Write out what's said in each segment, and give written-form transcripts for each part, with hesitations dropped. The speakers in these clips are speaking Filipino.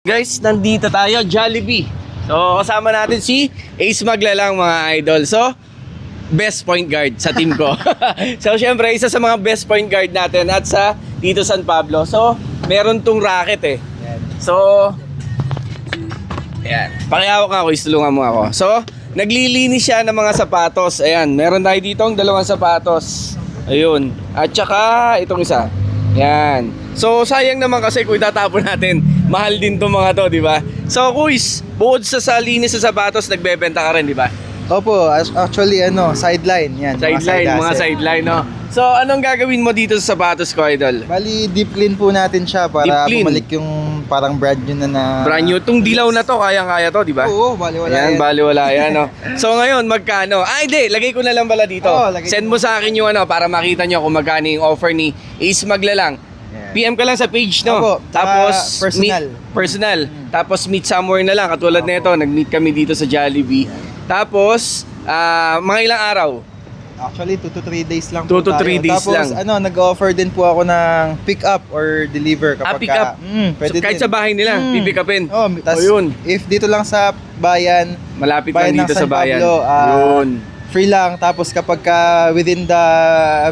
Guys, nandito tayo, Jollibee. So, kasama natin si Ace Maglalang, mga idol. So, best point guard sa team ko. So, syempre, isa sa mga best point guard natin at sa dito San Pablo. So, meron tong racket eh. So, ayan. Pakihawak nga ako, istulungan mo ako. So, naglilinis siya ng mga sapatos. Ayan, meron tayo dito ang dalawang sapatos. Ayun. At saka, itong isa. Ayan. So, sayang naman kasi kung itatapon natin, mahal din itong mga to, di ba? So, Kuis, bukod sa linis sa sapatos, nagbebenta ka rin, di ba? Opo, actually sideline yan. Mga sideline, no? So, anong gagawin mo dito sa sapatos ko, idol? Bali, deep clean po natin siya para Deep clean. bumalik yung parang brand new na Brand new. Itong dilaw na to, kayang-kaya to, di ba? Oo, baliwala Ayan, yan. baliwala yan, no? So, ngayon, magkano? Hindi, lagay ko na lang pala dito. Oo, lagay Send ko. mo sa akin yung para makita nyo kung magkano yung offer ni Ace Maglalang. Yeah. PM ka lang sa page, no? Opo, Tapos, personal. Personal. Tapos, meet somewhere na lang. Katulad nito, nag-meet kami dito sa Jollibee. Tapos, mga ilang araw? Actually, 2 to 3 days lang 2 to 3 days Tapos, lang. nag-offer din po ako ng pick up or deliver kapag Pick up. pwede So, kahit din. sa bahay nila, pipick upin. Oh, tas, yun. if dito lang sa bayan, Malapit lang bayan ng dito sa San bayan. Pablo, Yun. free lang. Tapos kapag within the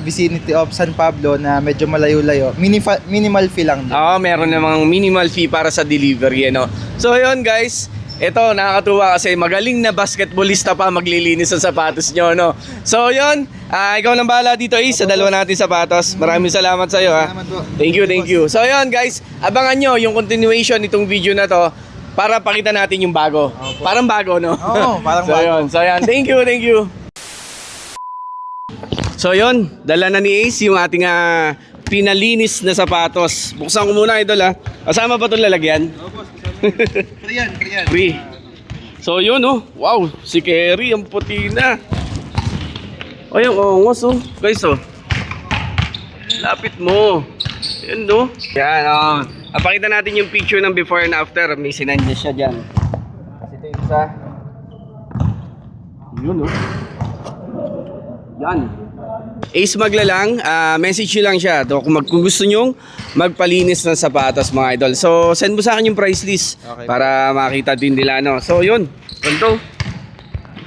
vicinity of San Pablo na medyo malayo-layo, minimal fee lang din. Oo, meron namang minimal fee para sa delivery, no? So, yun guys. Ito, nakakatuwa kasi magaling na basketballista pa maglilinis sa sapatos nyo, no? So, yun. Ikaw lang bahala dito, Ace, sa dalawa natin sapatos. Maraming salamat sa iyo, ha? Salamat po. Thank you. So, yun, guys. Abangan nyo yung continuation nitong video na to para pakita natin yung bago. Opo. Parang bago, no? Oo, parang so, bago. Yun. So, yun. Thank you. So, yun. Dala na ni Ace yung ating pinalinis na sapatos. Buksan ko muna, idol, ha? Kasama ba itong lalagyan? Free yan. Free. So yun, oh. Wow, si Kerry ang puti na. Ay, ang ongos, oh. Guys, oh. Lapit mo. Yan, no? Yan, oh. Pakita natin yung picture ng before and after. May sinandya siya dyan. Kasi ito yung isa. Yun, oh. Yan. Ace Maglalang, message nyo lang siya kung gusto nyong magpalinis ng sapatos, mga idol. So, send mo sa akin yung price list Okay. para makita din nila, no? So, yun. Ganito.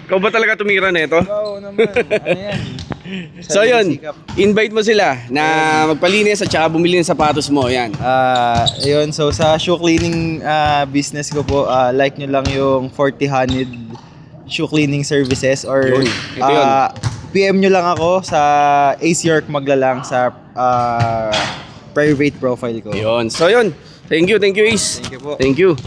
Ikaw ba talaga tumira na ito? Oo naman. Ano yan? So, yun. Invite mo sila na magpalinis at saka bumili ng sapatos mo. Yan. Ayun, so sa shoe cleaning business ko po, like nyo lang yung 40-100 shoe cleaning services or Yun. Ito yun. PM nyo lang ako sa Ace York Maglalang sa private profile ko. Yun. So, yun. Thank you, Ace. Thank you po. Thank you.